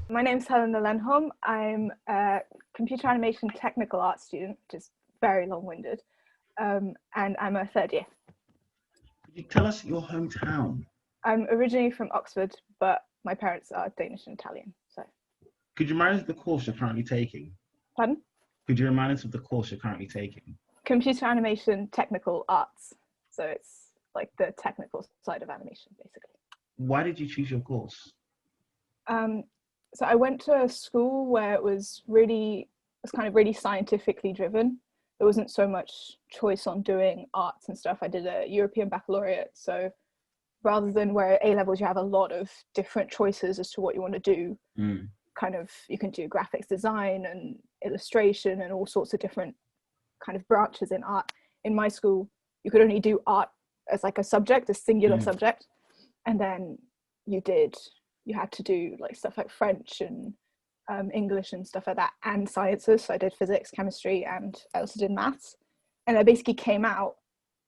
My name's Helen Lenhum. I'm a computer animation technical art student, which is very long-winded, and I'm a third year. Could you tell us your hometown? I'm originally from Oxford, but my parents are Danish and Italian. So, Could you remind us of the course you're currently taking? pardon? Could you remind us of the course you're currently taking? Computer animation technical arts. So it's like the technical side of animation, basically. Why did you choose your course? So I went to a school where it was kind of really scientifically driven. There wasn't so much choice on doing arts and stuff. I did a European baccalaureate, so rather than where A levels you have a lot of different choices as to what you want to do, kind of you can do graphics design and illustration and all sorts of different kind of branches in art. In my school, you could only do art as like a subject, a singular subject, and then you had to do like stuff like French and English and stuff like that, and sciences. So I did physics, chemistry, and I also did maths. And I basically came out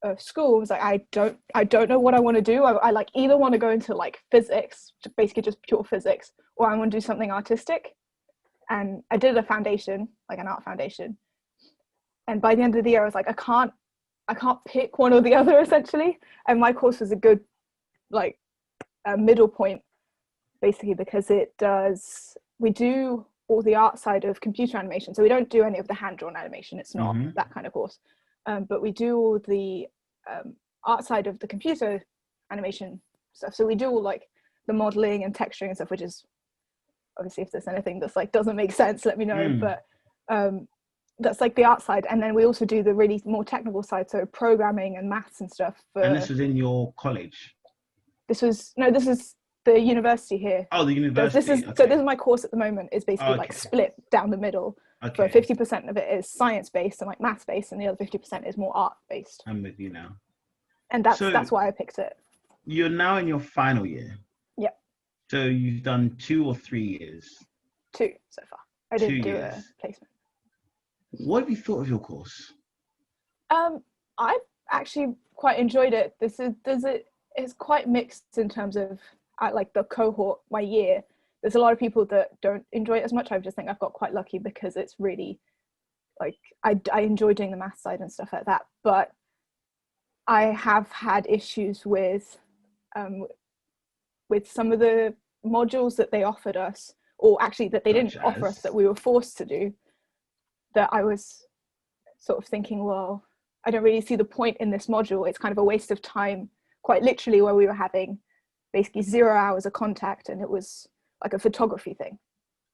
of school and was like, I don't know what I want to do. I like either want to go into like physics, basically just pure physics, or I want to do something artistic. And I did a foundation, like an art foundation. And by the end of the year, I was like, I can't pick one or the other essentially. And my course was a good like middle point, basically, because we do all the art side of computer animation. So we don't do any of the hand-drawn animation. It's not that kind of course. But we do all the art side of the computer animation stuff. So we do all like the modeling and texturing and stuff, which is obviously, if there's anything that's like doesn't make sense, let me know. But that's like the art side. And then we also do the really more technical side, so programming and maths and stuff. And this was in your college? This is the university here. Oh, the university. So this is my course at the moment, is basically like split down the middle. So 50% of it is science-based and like maths-based, and the other 50% is more art-based. I'm with you now. And that's why I picked it. You're now in your final year. Yeah. So you've done 2 or 3 years? 2 so far. I didn't do a placement. What have you thought of your course? I've actually quite enjoyed it. It's quite mixed in terms of like the cohort, my year. There's a lot of people that don't enjoy it as much. I just think I've got quite lucky because it's really like I enjoy doing the math side and stuff like that. But I have had issues with some of the modules that they offered us, or actually that they didn't offer us, that we were forced to do, that I was sort of thinking, well, I don't really see the point in this module. It's kind of a waste of time, quite literally, where we were having basically 0 hours of contact, and it was like a photography thing.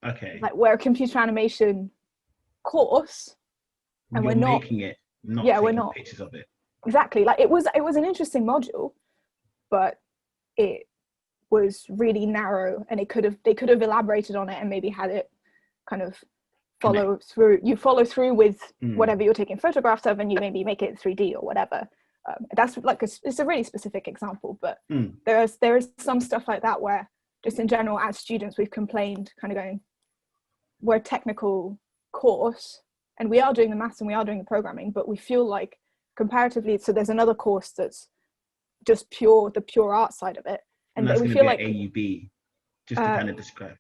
Okay. Like we're a computer animation course, and we're not making it, we're not pictures of it. Exactly. Like it was an interesting module, but it was really narrow, and they could have elaborated on it and maybe had it kind of follow through with whatever you're taking photographs of, and you maybe make it 3D or whatever. That's like it's a really specific example, but there is some stuff like that where just in general as students we've complained, kind of going, we're a technical course and we are doing the maths and we are doing the programming, but we feel like comparatively, so there's another course that's just the pure art side of it, and that's we feel like AUB, just to kind of describe.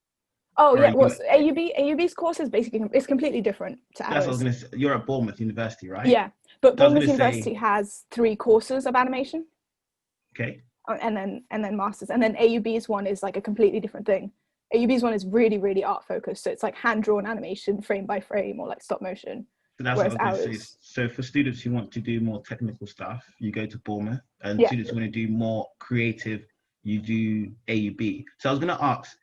Oh yeah, well, AUB's course is basically, it's completely different to ours. That's what I was going to say. You're at Bournemouth University, right? Yeah, but Bournemouth University has 3 courses of animation. Okay. And then masters, and then AUB's one is like a completely different thing. AUB's one is really, really art focused, so it's like hand-drawn animation, frame by frame, or like stop motion. So that's what I was going to say. So for students who want to do more technical stuff, you go to Bournemouth, and students who want to do more creative, you do AUB. So I was going to ask,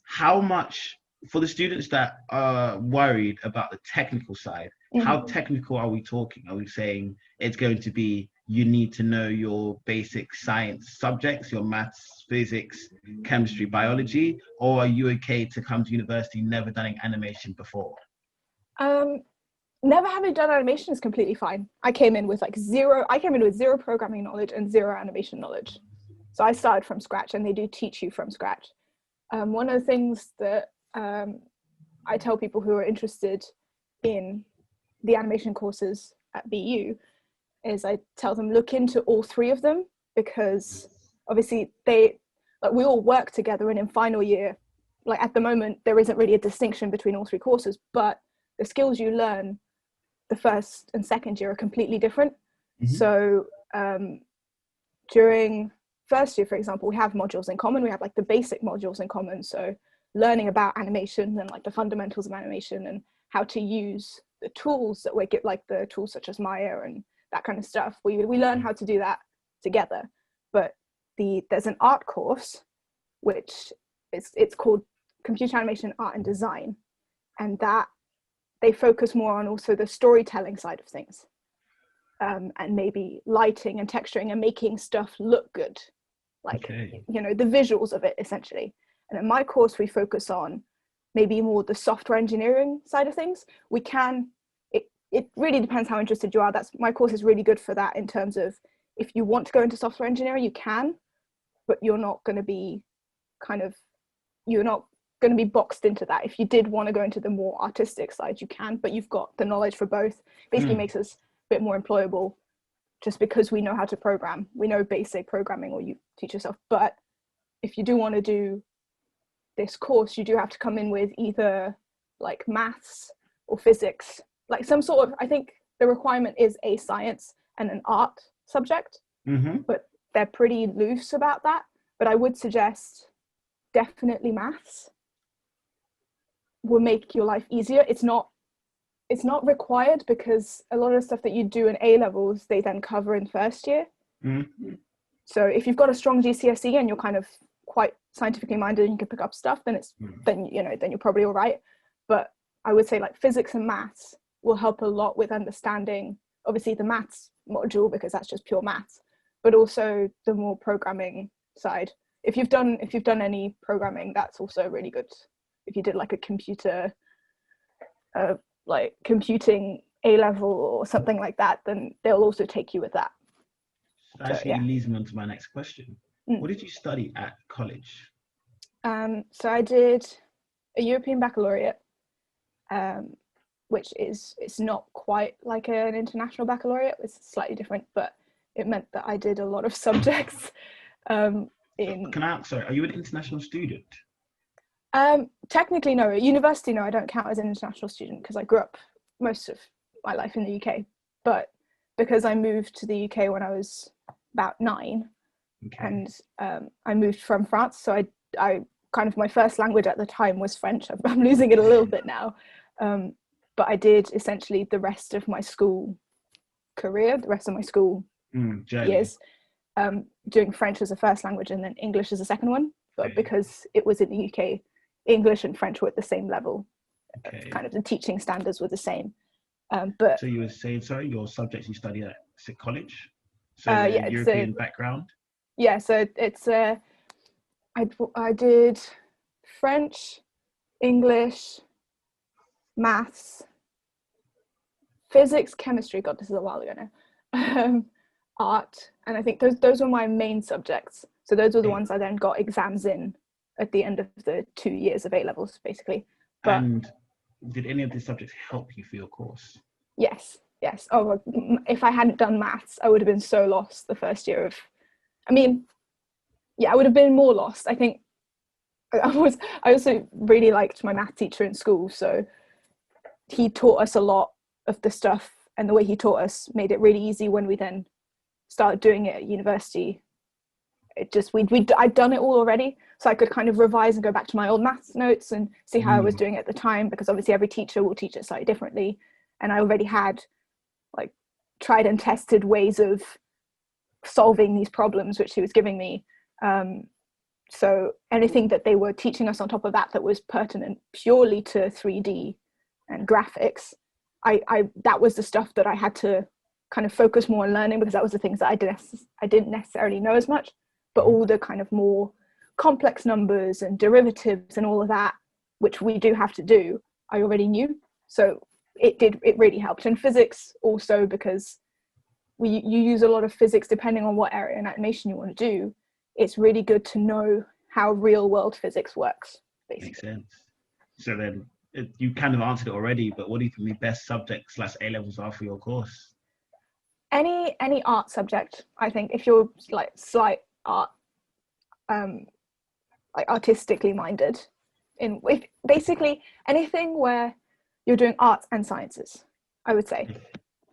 how much, for the students that are worried about the technical side, how technical are we talking? Are we saying it's going to be, you need to know your basic science subjects, your maths, physics, chemistry, biology, or are you okay to come to university never done animation before? Never having done animation is completely fine. I came in with zero programming knowledge and 0 animation knowledge. So I started from scratch, and they do teach you from scratch. One of the things that I tell people who are interested in the animation courses at BU is I tell them, look into all 3 of them, because obviously we all work together, and in final year like at the moment, there isn't really a distinction between all three courses, but the skills you learn the first and second year are completely different. So during first year, for example, we have modules in common. We have like the basic modules in common. So learning about animation and like the fundamentals of animation and how to use the tools that we get, like the tools such as Maya and that kind of stuff. We learn how to do that together. But there's an art course, which it's called Computer Animation, Art and Design. And that they focus more on also the storytelling side of things. And maybe lighting and texturing and making stuff look good, like you know, the visuals of it essentially. And in my course we focus on maybe more the software engineering side of things. We can, it really depends how interested you are. My course is really good for that, in terms of if you want to go into software engineering you can, but you're not going to be boxed into that. If you did want to go into the more artistic side, you can, but you've got the knowledge for both. Basically makes us bit more employable, just because we know how to program. We know basic programming, or you teach yourself. But if you do want to do this course, you do have to come in with either like maths or physics, like some sort of, I think the requirement is a science and an art subject, but they're pretty loose about that. But I would suggest definitely maths will make your life easier. It's not required, because a lot of the stuff that you do in A levels they then cover in first year. So if you've got a strong GCSE and you're kind of quite scientifically minded and you can pick up stuff, then then you're probably all right. But I would say like physics and maths will help a lot with understanding, obviously the maths module, because that's just pure maths, but also the more programming side. If you've done any programming, that's also really good. If you did like a computer like computing A level or something like that, then they'll also take you with that. That actually leads me on to my next question. What did you study at college? So I did a European baccalaureate, which it's not quite like an international baccalaureate. It's slightly different, but it meant that I did a lot of subjects. Can I ask, sorry, are you an international student? Technically no. At university, no, I don't count as an international student, because I grew up most of my life in the UK. But because I moved to the UK when I was about 9, and I moved from France, so I kind of, my first language at the time was French. I'm losing it a little bit now, but I did essentially the rest of my school career, the rest of my school years, doing French as a first language and then English as a second one. But because it was in the UK, English and French were at the same level. Kind of the teaching standards were the same. But so you were saying, sorry, your subjects you studied at college? So European background? Yeah, so it's I did French, English, maths, physics, chemistry. God, this is a while ago now. Art, and I think those were my main subjects. So those were the ones I then got exams in at the end of the 2 years of A levels, basically. But, and did any of these subjects help you for your course? Yes. Oh, if I hadn't done maths, I would have been so lost the first year of. I would have been more lost. I think I also really liked my math teacher in school, so he taught us a lot of the stuff, and the way he taught us made it really easy when we then started doing it at university. It just I'd done it all already, so I could kind of revise and go back to my old maths notes and see how I was doing at the time, because obviously every teacher will teach it slightly differently, and I already had like tried and tested ways of solving these problems which he was giving me. So anything that they were teaching us on top of that was pertinent purely to 3D and graphics, that was the stuff that I had to kind of focus more on learning, because that was the things that I didn't necessarily know as much. But all the kind of more complex numbers and derivatives and all of that, which we do have to do, I already knew. So it really helped. And physics also, because you use a lot of physics depending on what area in animation you want to do. It's really good to know how real world physics works, basically. Makes sense. So then you kind of answered it already, but what do you think the best subjects / A levels are for your course? Any art subject, I think, if you're like slight art, like artistically minded, if basically anything where you're doing arts and sciences, I would say.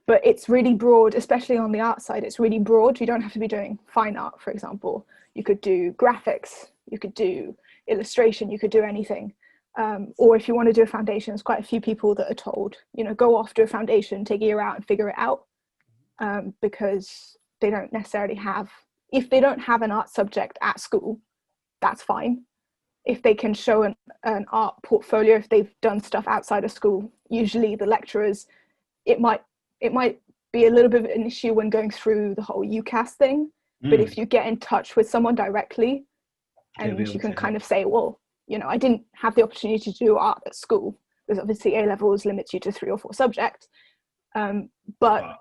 But it's really broad, especially on the art side. It's really broad. You don't have to be doing fine art, for example. You could do graphics, you could do illustration, you could do anything. Or if you want to do a foundation, there's quite a few people that are told, you know, go off, do a foundation, take a year out and figure it out, because they don't necessarily have, if they don't have an art subject at school, that's fine. If they can show an art portfolio, if they've done stuff outside of school, usually the lecturers, it might be a little bit of an issue when going through the whole UCAS thing, but if you get in touch with someone directly and you can kind of say, well, you know, I didn't have the opportunity to do art at school because obviously A levels limits you to 3 or 4 subjects, but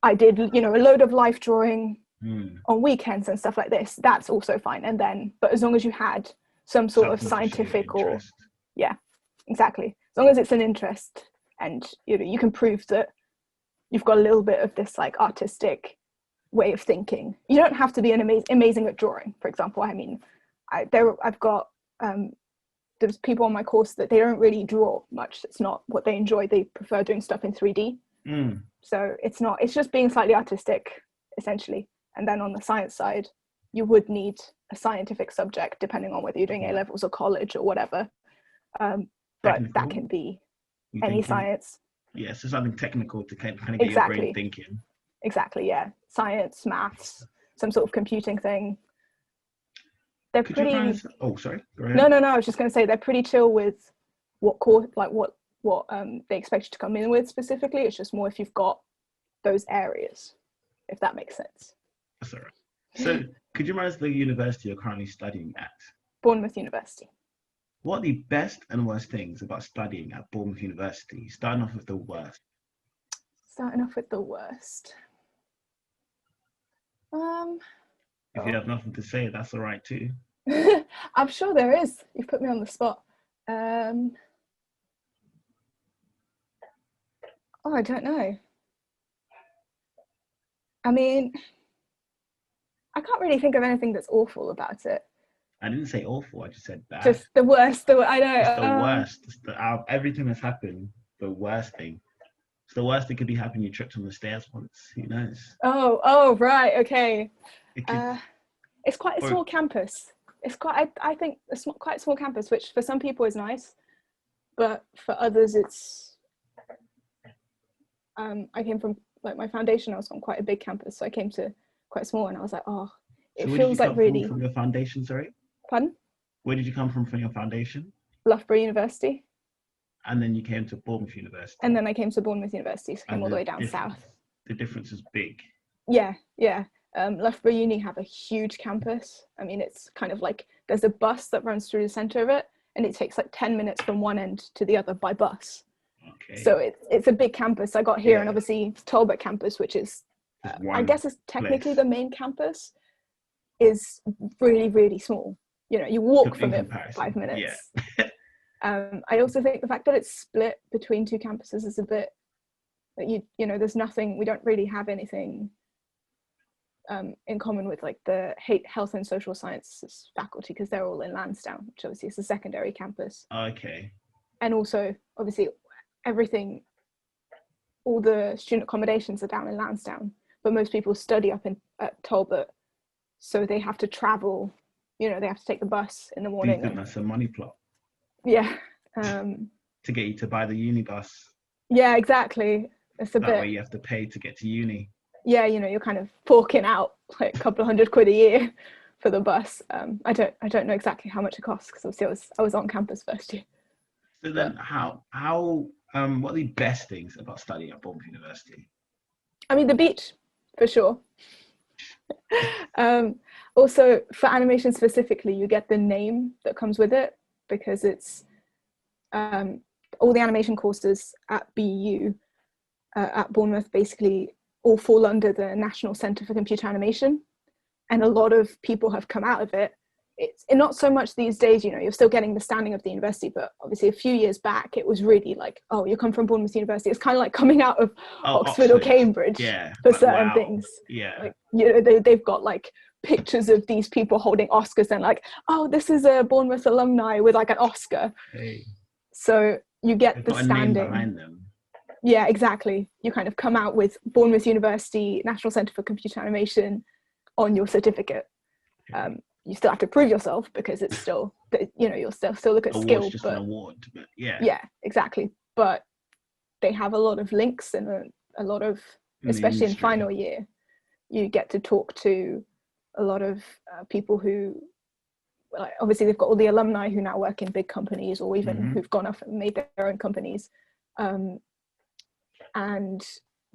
I did, you know, a load of life drawing on weekends and stuff like this. That's also fine. And then, but as long as you had some sort of scientific or yeah, exactly, as long as it's an interest and you know you can prove that you've got a little bit of this like artistic way of thinking. You don't have to be an amazing at drawing, for example. I mean, I've got there's people on my course that they don't really draw much. It's not what they enjoy. They prefer doing stuff in 3D. So it's just being slightly artistic essentially. And then on the science side, you would need a scientific subject depending on whether you're doing A levels or college or whatever, but technical? That can be any science. Yeah, so something technical to kind of get your brain thinking. Exactly, yeah. Science, maths, some sort of computing thing. They're pretty. Oh, sorry. Go ahead. No. I was just going to say they're pretty chill with what course, like what they expect you to come in with specifically. It's just more if you've got those areas, if that makes sense. That's all right. So, could you remind us the university you're currently studying at? Bournemouth University. What are the best and worst things about studying at Bournemouth University? Starting off with the worst. If you have nothing to say, that's all right too. I'm sure there is. You've put me on the spot. I don't know. I mean, I can't really think of anything that's awful about it. I didn't say awful, I just said bad. Just the worst. I know. It's the worst. It's out of everything that's happened, the worst thing. It's the worst that could be happening. You tripped on the stairs once. Who knows? Oh, right. Okay. It's quite a small campus. It's quite, I think, quite a small campus, which for some people is nice, but for others, it's. I came from like my foundation. I was on quite a big campus, so I came to quite small, and I was like, oh, it feels like really. From your foundation, sorry. Pardon? Where did you come from your foundation? Loughborough University. And then you came to Bournemouth University. And then I came to Bournemouth University, so I came all the way down south. The difference is big. Yeah. Loughborough Uni have a huge campus. I mean, it's kind of like there's a bus that runs through the centre of it, and it takes like 10 minutes from one end to the other by bus. Okay. So it's a big campus. I got here, and obviously Talbot campus, which is I guess it's technically the main campus, is really, really small. You know, you walk from it 5 minutes. Yeah. I also think the fact that it's split between 2 campuses is a bit that you know there's nothing, we don't really have anything in common with like the health and social sciences faculty, because they're all in Lansdowne, which obviously is a secondary campus. Okay. And also obviously all the student accommodations are down in Lansdowne, but most people study up at Talbot, so they have to travel, you know, they have to take the bus in the morning. Do you think that's a money plot? Yeah. To get you to buy the uni bus. Yeah, exactly. It's that way you have to pay to get to uni. Yeah, you know, you're kind of forking out like a couple of £100 a year for the bus. I don't know exactly how much it costs, because obviously I was on campus first year. So then, what are the best things about studying at Bournemouth University? I mean, the beach, for sure. Also, for animation specifically, you get the name that comes with it, because it's all the animation courses at BU at Bournemouth basically all fall under the National Centre for Computer Animation, and a lot of people have come out of it. It's not so much these days, you know, you're still getting the standing of the university, but obviously a few years back it was really like, oh, you come from Bournemouth University. It's kind of like coming out of Oxford or Cambridge for certain things. Yeah. Like, you know, they've got like pictures of these people holding Oscars and like, oh, this is a Bournemouth alumni with like an Oscar. Hey. So you get They've the got a standing. name behind them. Yeah, exactly. You kind of come out with Bournemouth University National Centre for Computer Animation on your certificate. You still have to prove yourself because it's still, you know, you'll still look at Award's skill. just but an award, but yeah. Yeah, exactly. But they have a lot of links and a lot of, especially in final year, you get to talk to a lot of people who, like, obviously they've got all the alumni who now work in big companies or even who've gone off and made their own companies. And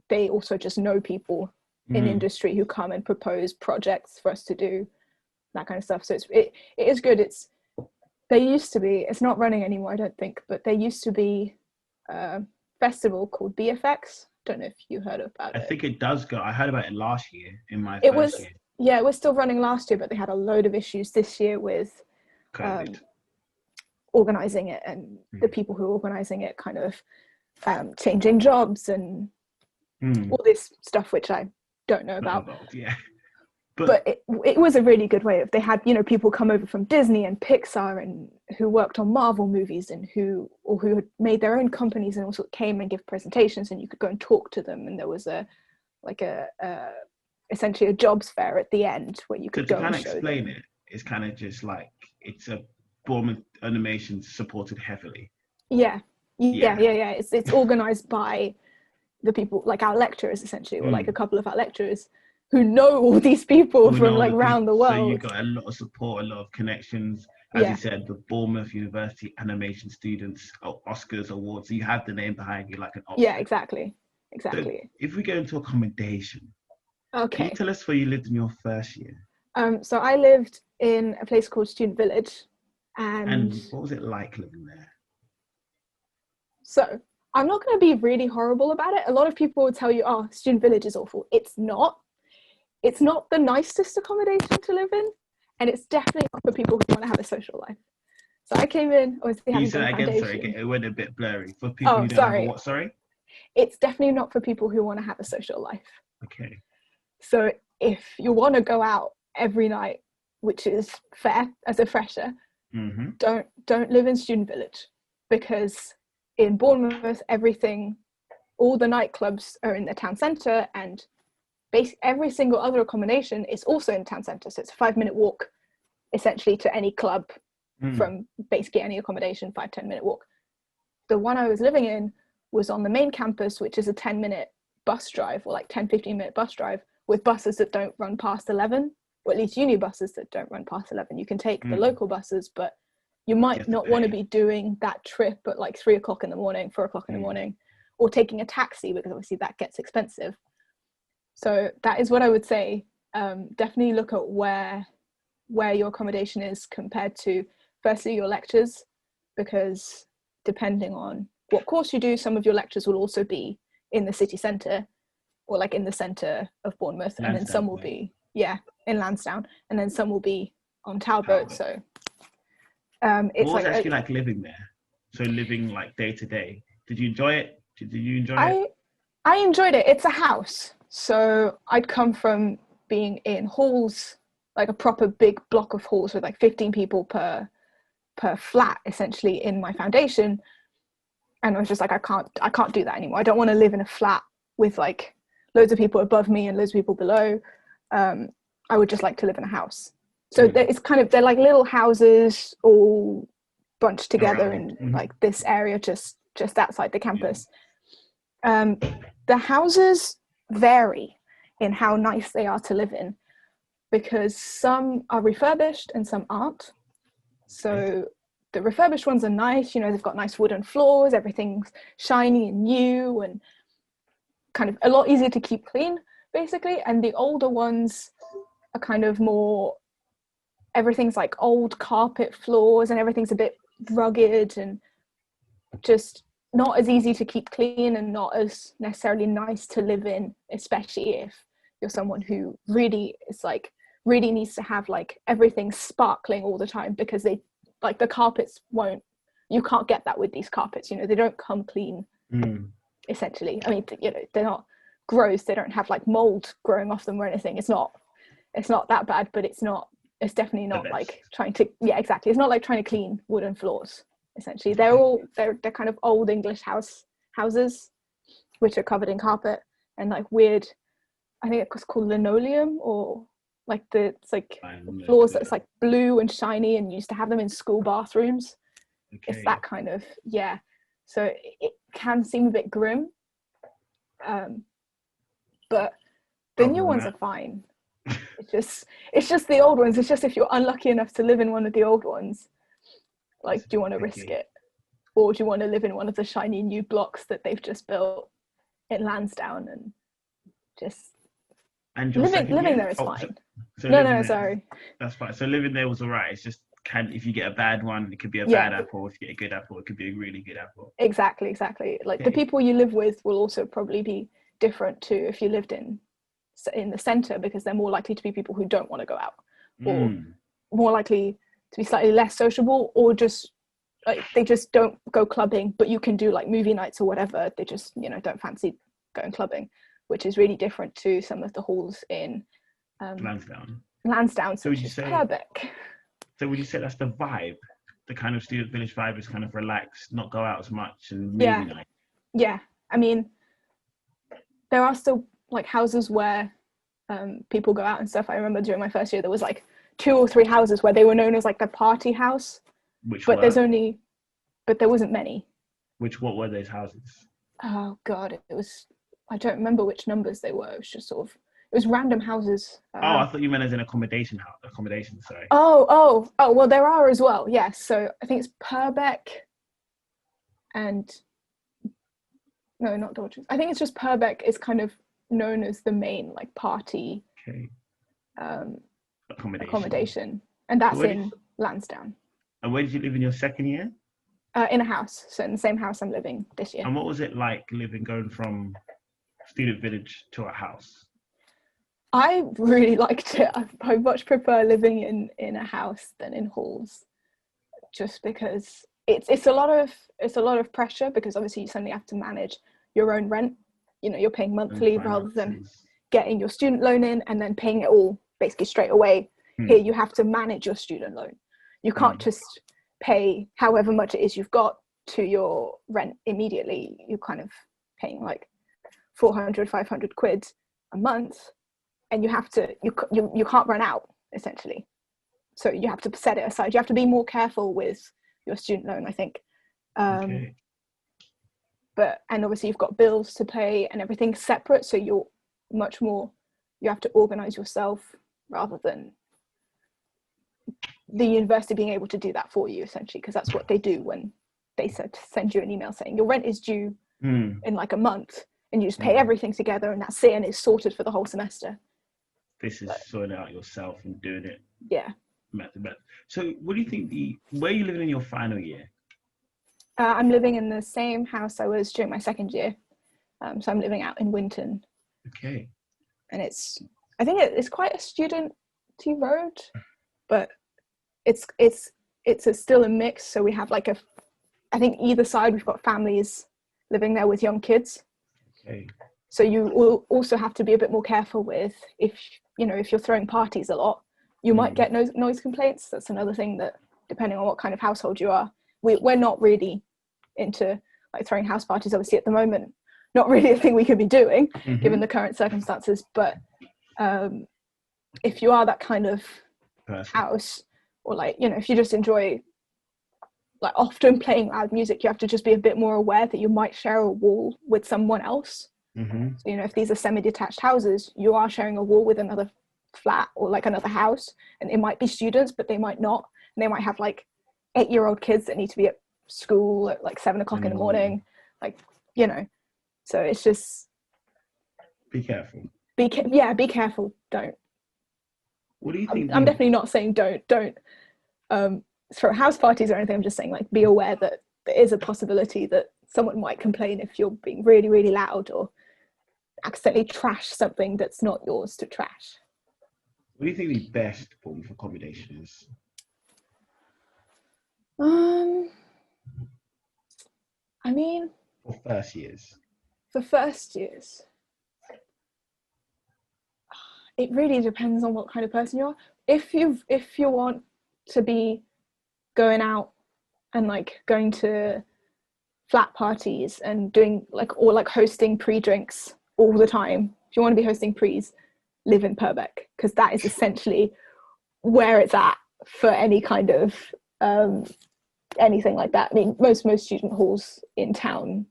they also just know people in industry who come and propose projects for us to do, that kind of stuff. So it is good. There used to be, it's not running anymore, I don't think, but there used to be a festival called BFX. Don't know if you heard about it. I think it does go. I heard about it last year in my It first was, year. yeah, it was still running last year, but they had a load of issues this year with organising it, and the people who are organising it kind of changing jobs and all this stuff, which I don't know about. Yeah. But it was a really good way of, they had, you know, people come over from Disney and Pixar and who worked on Marvel movies and who had made their own companies and also came and give presentations, and you could go and talk to them, and there was essentially a jobs fair at the end where you could go and show them. To kind of explain it, it's kind of just like, it's a Bournemouth Animation supported heavily. Yeah. It's organised by the people, like our lecturers essentially, or like a couple of our lecturers who know all these people from like around the world. So you got a lot of support, a lot of connections. As you said, the Bournemouth University animation students, Oscars, awards. You have the name behind you, like an Oscar. Yeah, exactly. So if we go into accommodation, can you tell us where you lived in your first year? So I lived in a place called Student Village, and what was it like living there? So I'm not going to be really horrible about it. A lot of people will tell you, oh, Student Village is awful. It's not. It's not the nicest accommodation to live in, and it's definitely not for people who want to have a social life. So I came in, obviously having done foundation. Sorry, it went a bit blurry. For people who don't have a what, sorry? It's definitely not for people who want to have a social life. Okay. So if you want to go out every night, which is fair as a fresher, don't live in Student Village, because in Bournemouth, all the nightclubs are in the town centre, and every single other accommodation is also in town centre. So it's a 5-minute walk essentially to any club from basically any accommodation, 5-10 minute walk. The one I was living in was on the main campus, which is a 10-minute bus drive, or like 10-15 minute bus drive, with buses that don't run past 11, or at least uni buses that don't run past 11. You can take the local buses, but you might not want to be doing that trip at like 3 o'clock in the morning, 4 o'clock in the morning, or taking a taxi, because obviously that gets expensive. So that is what I would say. Definitely look at where your accommodation is compared to, firstly, your lectures, because depending on what course you do, some of your lectures will also be in the city centre, or like in the centre of Bournemouth, and then some will be in Lansdowne, and then some will be on Talbot. So it's what was it actually like living there? So living like day to day, did you enjoy it? Did you enjoy it? I enjoyed it. It's a house. So I'd come from being in halls, like a proper big block of halls with like 15 people per flat, essentially, in my foundation. And I was just like, I can't do that anymore. I don't want to live in a flat with like loads of people above me and loads of people below. I would just like to live in a house. So they're like little houses all bunched together in like this area just outside the campus. The houses vary in how nice they are to live in, because some are refurbished and some aren't. So the refurbished ones are nice, you know, they've got nice wooden floors, everything's shiny and new and kind of a lot easier to keep clean, basically. And the older ones are kind of more, everything's like old carpet floors and everything's a bit rugged and just not as easy to keep clean and not as necessarily nice to live in, especially if you're someone who really needs to have like everything sparkling all the time, because they like the carpets you can't get that with these carpets, you know, they don't come clean essentially. I mean, you know, they're not gross, they don't have like mold growing off them or anything. It's not it's not that bad, but it's definitely not like trying to, exactly, it's not like trying to clean wooden floors. Essentially, they're kind of old English houses which are covered in carpet and like weird, I think it's called linoleum, or like it's like floors that's like blue and shiny, and you used to have them in school bathrooms. It's that kind of, so it can seem a bit grim, but the new ones are fine. It's just the old ones. It's just if you're unlucky enough to live in one of the old ones, like, do you want to risk it, or do you want to live in one of the shiny new blocks that they've just built in Lansdowne? And just living there is fine. Sorry. That's fine. So living there was all right. It's just, if you get a bad one, it could be a bad apple. If you get a good apple, it could be a really good apple. Exactly. Like the people you live with will also probably be different too if you lived in the centre, because they're more likely to be people who don't want to go out, or more likely to be slightly less sociable, or just like they just don't go clubbing, but you can do like movie nights or whatever. They just, don't fancy going clubbing, which is really different to some of the halls in Lansdowne, such as Purbeck. So would you say that's the vibe? The kind of student village vibe is kind of relaxed, not go out as much, and movie night. Yeah, I mean, there are still like houses where people go out and stuff. I remember during my first year there was like 2 or 3 houses where they were known as like the party house, but there wasn't many. What were those houses? Oh god, I don't remember which numbers they were. It was just sort of, it was random houses. I thought you meant as an accommodation, sorry. Oh, well, there are as well, yes. So I think it's Purbeck and no, not Dorchester. I think it's just Purbeck is kind of known as the main like party accommodation, and that's in Lansdowne. And where did you live in your second year? In a house, so in the same house I'm living this year. And what was it like going from student village to a house? I really liked it. I much prefer living in a house than in halls, just because it's a lot of pressure, because obviously you suddenly have to manage your own rent. You're paying monthly rather than getting your student loan in and then paying it all basically straight away. Here you have to manage your student loan. You can't just pay however much it is you've got to your rent immediately. You're kind of paying like 400, 500 quid a month, and you have to, you can't run out essentially. So you have to set it aside. You have to be more careful with your student loan, I think. But, and obviously you've got bills to pay and everything separate. So you're much more, you have to organize yourself rather than the university being able to do that for you, essentially, because that's what they do when they send you an email saying your rent is due in like a month, and you just pay everything together, and that's it, and it's sorted for the whole semester. This is sorting out yourself and doing it. Yeah. So what do you think where are you living in your final year? I'm living in the same house I was during my second year. So I'm living out in Winton. Okay. And I think it's quite a student-y road, but it's still a mix. So we have like I think either side we've got families living there with young kids. Okay. So you will also have to be a bit more careful with if you're throwing parties a lot, you might get noise complaints. That's another thing that, depending on what kind of household you are, we're not really into like throwing house parties, obviously at the moment, not really a thing we could be doing given the current circumstances. But if you are that kind of house, or like, if you just enjoy like often playing loud music, you have to just be a bit more aware that you might share a wall with someone else. So, if these are semi-detached houses, you are sharing a wall with another flat or like another house, and it might be students, but they might not, and they might have like 8-year-old kids that need to be at school at like 7 o'clock in the morning, like, so it's just be careful. Be careful. Don't. What do you think? I'm definitely not saying don't throw house parties or anything. I'm just saying, like, be aware that there is a possibility that someone might complain if you're being really, really loud or accidentally trash something that's not yours to trash. What do you think the best form of accommodation is? I mean, for first years. it really depends on what kind of person you are. If you want to be going out and like going to flat parties and doing like, or like hosting pre-drinks all the time, if you want to be hosting pre's, live in Purbeck, because that is essentially where it's at for any kind of anything like that. I mean, most student halls in town,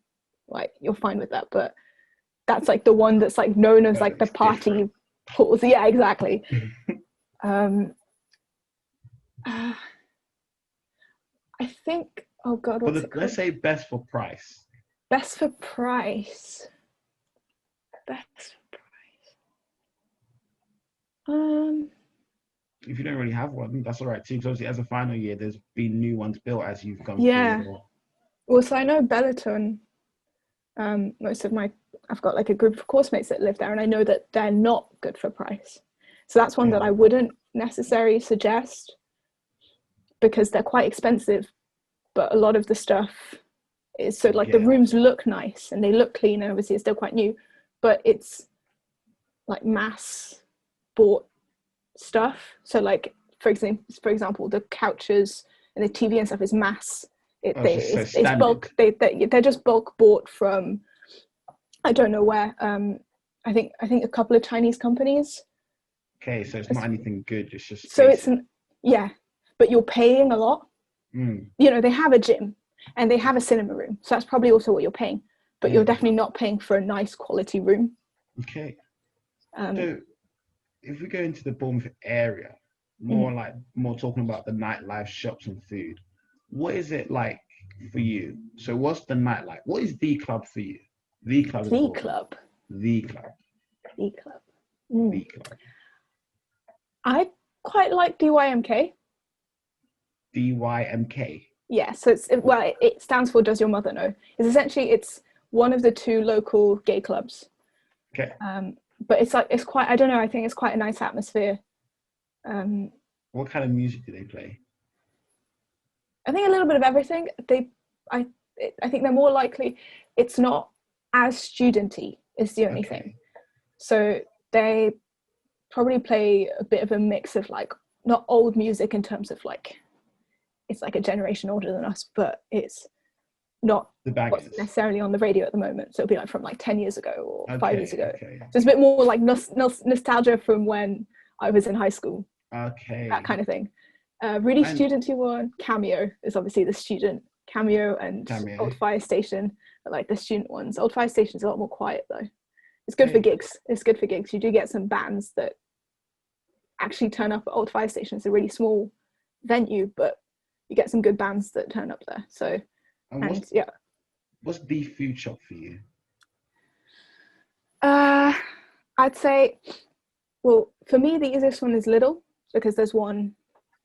like, you're fine with that, but that's like the one that's like known as like the party halls. Yeah, exactly. I think, oh god, what's it called? Let's say best for price. Best for price. Best for price. If you don't really have one, that's all right too. Because obviously, as a final year, there's been new ones built as you've gone through. Well, so I know Bellaton. I've got like a group of course mates that live there, and I know that they're not good for price. So that's one that I wouldn't necessarily suggest, because they're quite expensive, but a lot of the stuff is so like the rooms look nice and they look clean, and obviously it's still quite new, but it's like mass bought stuff. So like for example, the couches and the TV and stuff is mass. It's bulk. They're just bulk bought from, I don't know where. I think a couple of Chinese companies. Okay, so it's not anything good. It's just so basic. But you're paying a lot. You know, they have a gym and they have a cinema room, so that's probably also what you're paying. But you're definitely not paying for a nice quality room. Okay. So if we go into the Bournemouth area, more talking about the nightlife, shops and food, what is it like for you? So what's the nightlife? What is the club for you? The club. I quite like DYMK. DYMK. Yeah, so it stands for Does Your Mother Know? It's one of the two local gay clubs. Okay. But it's quite, I don't know, I think it's quite a nice atmosphere. What kind of music do they play? I think a little bit of everything. I think they're more likely, it's not as studenty is the only thing. So they probably play a bit of a mix of like, not old music in terms of like, it's like a generation older than us, but it's not what's necessarily on the radio at the moment. So it'll be like from like 10 years ago or 5 years ago. So it's a bit more like nostalgia from when I was in high school. That kind of thing. Really studenty one. Cameo is obviously the student. Cameo and Old Fire Station are like the student ones. Old Fire Station is a lot more quiet though. It's good for gigs. You do get some bands that actually turn up at Old Fire Station. It's a really small venue, but you get some good bands that turn up there. So, what's the food shop for you? I'd say, well, for me the easiest one is Lidl, because there's one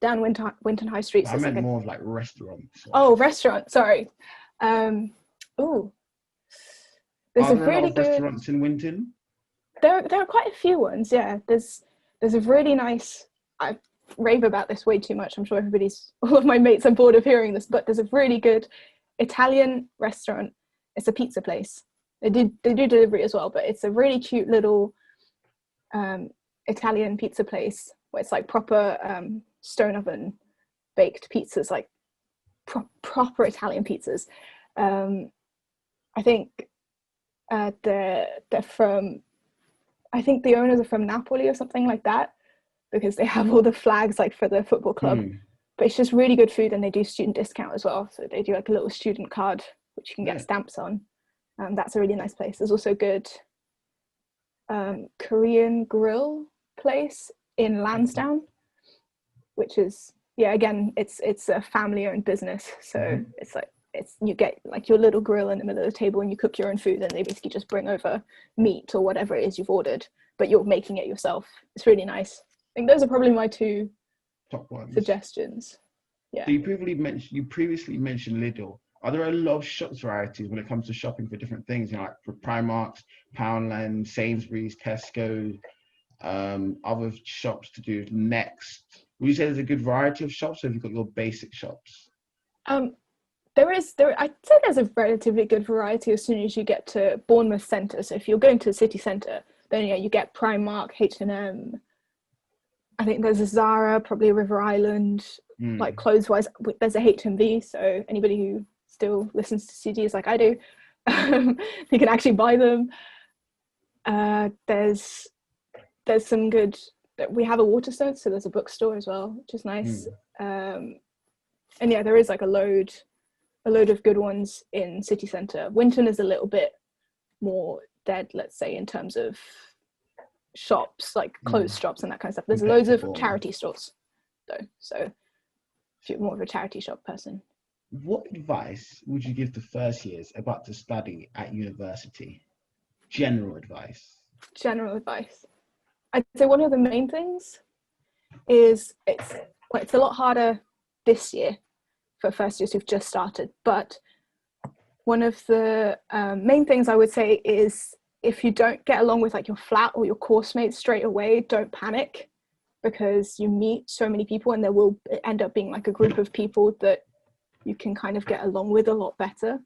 down Winton High Street. I meant more of like restaurants. Oh, restaurant. Sorry. There's a really good restaurants in Winton. There are quite a few ones. Yeah, there's a really nice. I rave about this way too much. I'm sure all of my mates are bored of hearing this, but there's a really good Italian restaurant. It's a pizza place. They do delivery as well, but it's a really cute little Italian pizza place where it's like proper stone oven baked pizzas, like proper Italian pizzas. I think they're from, I think the owners are from Napoli or something like that, because they have all the flags like for the football club. But it's just really good food, and they do student discount as well. So they do like a little student card which you can get stamps on. That's a really nice place. There's also a good Korean grill place in Lansdowne, which is again it's a family owned business. So you get like your little grill in the middle of the table and you cook your own food, and they basically just bring over meat or whatever it is you've ordered, but you're making it yourself. It's really nice. I think those are probably my two top ones. Suggestions. Yeah. So you previously mentioned Lidl. Are there a lot of shops varieties when it comes to shopping for different things? You know, like for Primarks, Poundland, Sainsbury's, Tesco, other shops to do Next. Would you say there's a good variety of shops, or have you got your basic shops? I'd say there's a relatively good variety as soon as you get to Bournemouth Centre. So if you're going to the city centre, then yeah, you get Primark, H&M. I think there's a Zara, probably a River Island. Like clothes wise, there's a HMV. So anybody who still listens to CDs like I do, you can actually buy them. There's some good. We have a Waterstones, so there's a bookstore as well, which is nice. And yeah, there is like a load of good ones in city centre. Winton is a little bit more dead, let's say, in terms of shops, like clothes shops and that kind of stuff. There's loads of charity stores though, so if you're more of a charity shop person. What advice would you give to first years about to study at university? General advice. I'd say one of the main things is it's a lot harder this year for first years who've just started, but one of the main things I would say is, if you don't get along with like your flat or your course mates straight away, don't panic, because you meet so many people and there will end up being like a group of people that you can kind of get along with a lot better.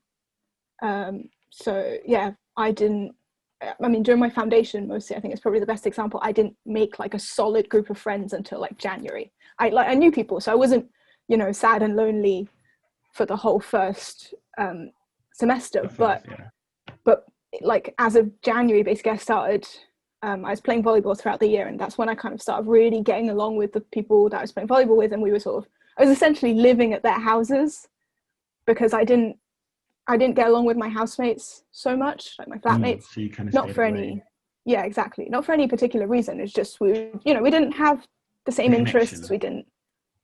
So yeah, during my foundation mostly, I think it's probably the best example, I didn't make like a solid group of friends until like January. I knew people, so I wasn't, sad and lonely for the whole first semester, but like as of January, basically I started, I was playing volleyball throughout the year, and that's when I kind of started really getting along with the people that I was playing volleyball with, and I was essentially living at their houses, because I didn't get along with my housemates so much, like my flatmates. So you kind of not for any particular reason. It's just we didn't have the same interests. We didn't.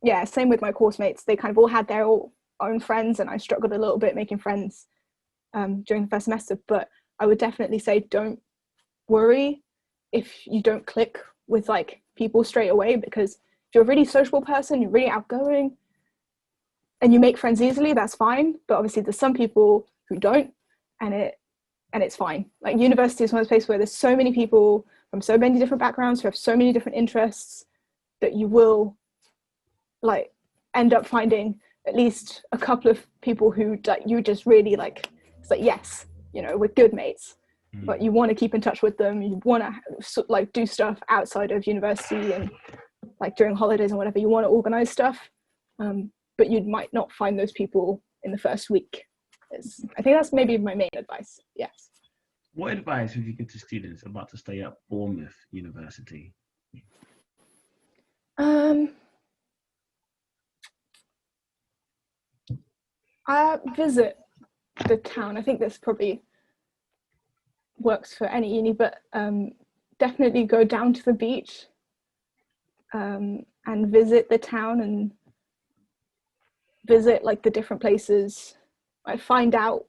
Yeah, same with my course mates. They kind of all had their own friends, and I struggled a little bit making friends during the first semester. But I would definitely say, don't worry if you don't click with like people straight away, because if you're a really sociable person, you're really outgoing, and you make friends easily, that's fine. But obviously there's some people who don't, and it's fine. Like university is one of those places where there's so many people from so many different backgrounds who have so many different interests, that you will like end up finding at least a couple of people who you just really like. It's like, yes, we're good mates, but you want to keep in touch with them. You want to like do stuff outside of university, and like during holidays and whatever, you want to organize stuff. But you might not find those people in the first week. I think that's maybe my main advice. Yes. What advice would you give to students about to stay at Bournemouth University? Visit the town. I think this probably works for any uni, but definitely go down to the beach and visit the town, and visit like the different places. I find out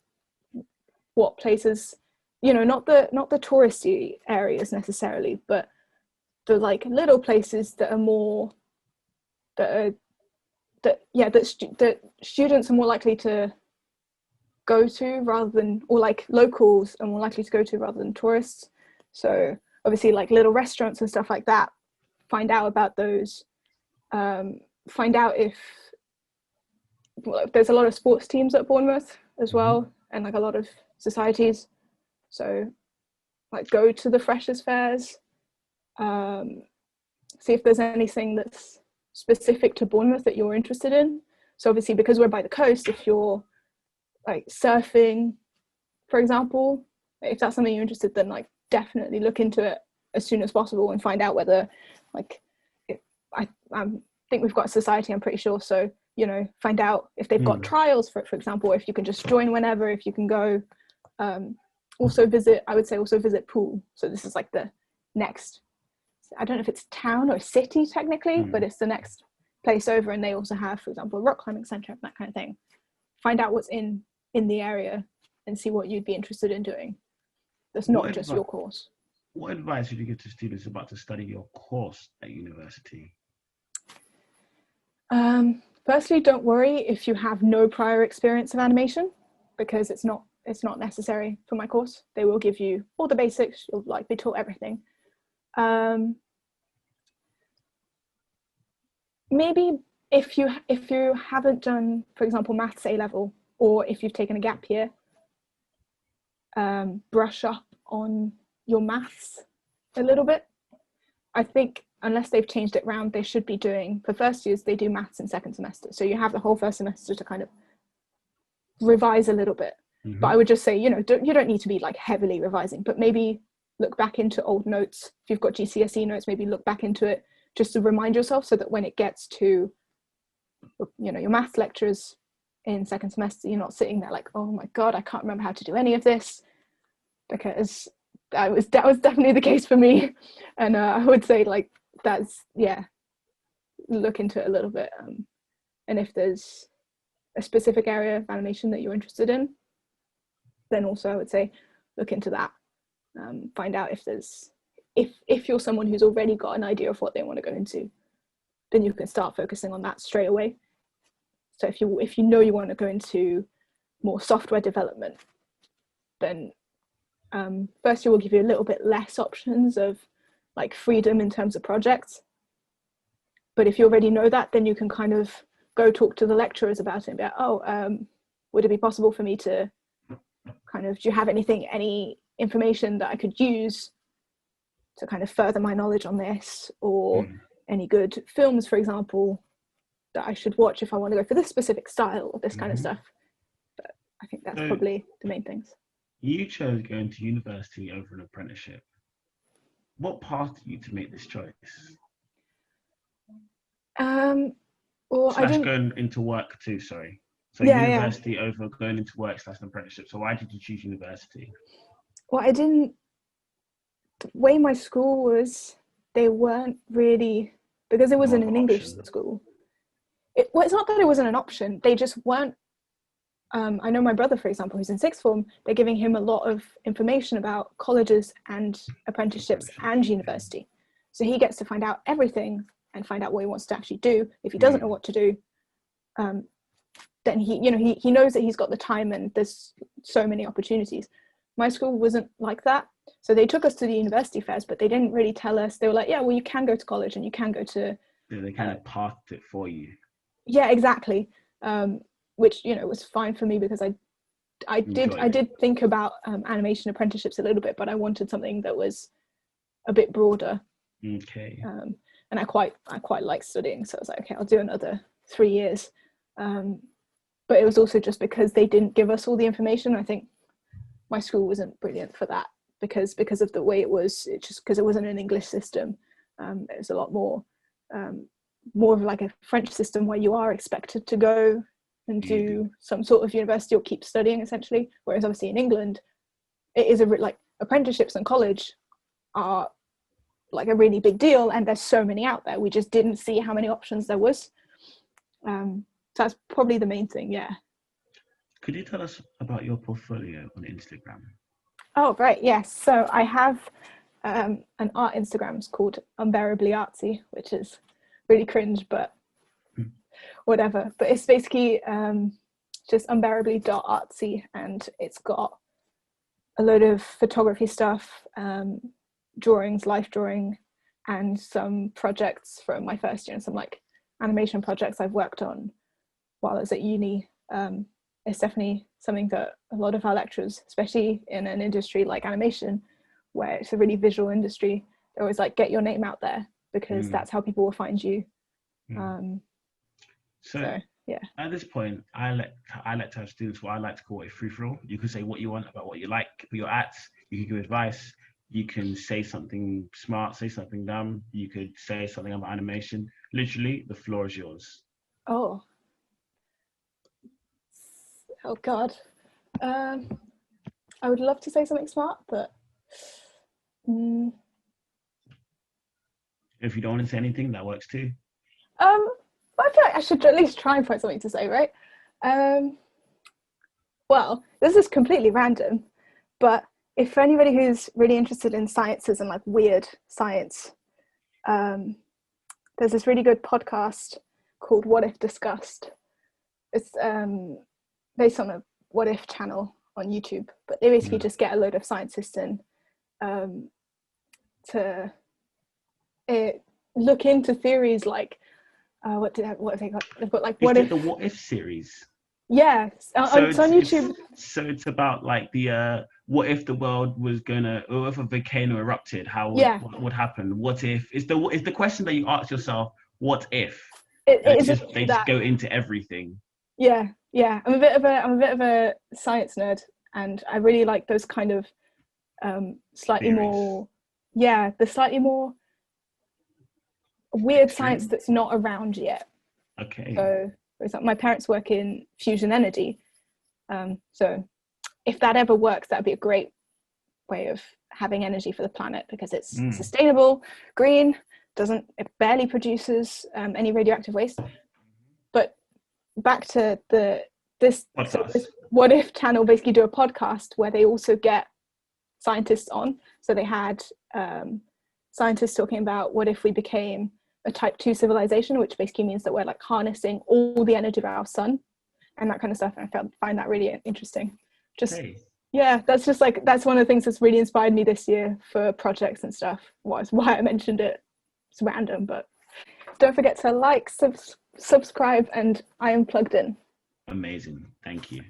what places, not the touristy areas necessarily, but the like little places that are more that students are more likely to go to rather than, or like locals are more likely to go to rather than tourists. So obviously like little restaurants and stuff like that, find out about those. Find out if there's a lot of sports teams at Bournemouth as well, and like a lot of societies. So like go to the freshers fairs, see if there's anything that's specific to Bournemouth that you're interested in. So obviously, because we're by the coast, if you're like surfing, for example, if that's something you're interested in, then like definitely look into it as soon as possible and find out whether like I think we've got a society, I'm pretty sure, so find out if they've got trials for example, if you can just join whenever, if you can go. Also visit Poole. So this is like the next, I don't know if it's town or city technically, but it's the next place over, and they also have, for example, a rock climbing centre and that kind of thing. Find out what's in the area and see what you'd be interested in doing. That's not just your course. What advice would you give to students about to study your course at university? Firstly, don't worry if you have no prior experience of animation, because it's not necessary for my course. They will give you all the basics. You'll like be taught everything. Maybe if you haven't done, for example, maths A level, or if you've taken a gap year, brush up on your maths a little bit. I think unless they've changed it around, they should be doing, for first years, they do maths in second semester. So you have the whole first semester to kind of revise a little bit. Mm-hmm. But I would just say, you don't need to be like heavily revising, but maybe look back into old notes. If you've got GCSE notes, maybe look back into it just to remind yourself, so that when it gets to, your maths lectures in second semester, you're not sitting there like, oh my God, I can't remember how to do any of this, because that was definitely the case for me. And I would say like look into it a little bit. And if there's a specific area of animation that you're interested in, then also I would say look into that. Find out if you're someone who's already got an idea of what they want to go into, then you can start focusing on that straight away. So if you know you want to go into more software development, then first year will give you a little bit less options of like freedom in terms of projects. But if you already know that, then you can kind of go talk to the lecturers about it and be like, would it be possible for me to kind of, do you have any information that I could use to kind of further my knowledge on this, or any good films, for example, that I should watch if I want to go for this specific style or this kind of stuff. But I think that's probably the main things. You chose going to university over an apprenticeship. What path you to make this choice? Going into work too, sorry. So university over going into work / an apprenticeship. So why did you choose university? Well, the way my school was, they weren't really, because it wasn't an English school. It's not that it wasn't an option, they just weren't. I know my brother, for example, who's in sixth form, they're giving him a lot of information about colleges and apprenticeships and university. So he gets to find out everything and find out what he wants to actually do. If he doesn't know what to do, then he knows that he's got the time and there's so many opportunities. My school wasn't like that. So they took us to the university fairs, but they didn't really tell us. They were like, yeah, well, you can go to college and you can go to... So they kind of pathed it for you. Yeah, exactly. Which, was fine for me, because I did think about animation apprenticeships a little bit, but I wanted something that was a bit broader. Okay. And I quite like studying, so I was like, okay, I'll do another 3 years. But it was also just because they didn't give us all the information. I think my school wasn't brilliant for that, because of the way it was. It's just because it wasn't an English system. It was a lot more of like a French system, where you are expected to go and do some sort of university or keep studying, essentially. Whereas obviously in England, it is like apprenticeships and college are like a really big deal, and there's so many out there. We just didn't see how many options there was. So that's probably the main thing. Yeah. Could you tell us about your portfolio on Instagram? Oh, right. Yes. So I have an art Instagram. It's called Unbearably Artsy, which is really cringe, but whatever. But it's basically just unbearably.artsy, and it's got a load of photography stuff, drawings, life drawing, and some projects from my first year, and some like animation projects I've worked on while I was at uni. It's definitely something that a lot of our lecturers, especially in an industry like animation, where it's a really visual industry, they always like, get your name out there, because that's how people will find you. So yeah, at this point, I like to have students what I like to call a free-for-all. You can say what you want about what you like for your acts. You can give advice. You can say something smart, say something dumb. You could say something about animation. Literally, the floor is yours. Oh God. I would love to say something smart, but if you don't want to say anything, that works too. I feel like I should at least try and find something to say, right? Well, this is completely random, but if for anybody who's really interested in sciences and like weird science, there's this really good podcast called What If Discussed. It's based on a What If channel on YouTube, but they basically just get a load of scientists in to look into theories like what have they got? They've got like what if the What If series. Yeah, so it's on YouTube. So it's about like the what if the world was gonna, or if a volcano erupted, what would happen? What if it's the question that you ask yourself, what if? They just go into everything. Yeah. I'm a bit of a science nerd, and I really like those kind of slightly theories. more, the slightly more weird science that's not around yet. Okay. So, for example, my parents work in fusion energy. So if that ever works, that'd be a great way of having energy for the planet, because it's sustainable, green, it barely produces any radioactive waste. But back to this What If channel basically do a podcast where they also get scientists on. So they had scientists talking about what if we became a type 2 civilization, which basically means that we're like harnessing all the energy of our sun and that kind of stuff. And I find that really interesting. That's one of the things that's really inspired me this year for projects and stuff. Was why I mentioned it. It's random, but don't forget to like, subscribe, and I am plugged in. Amazing. Thank you.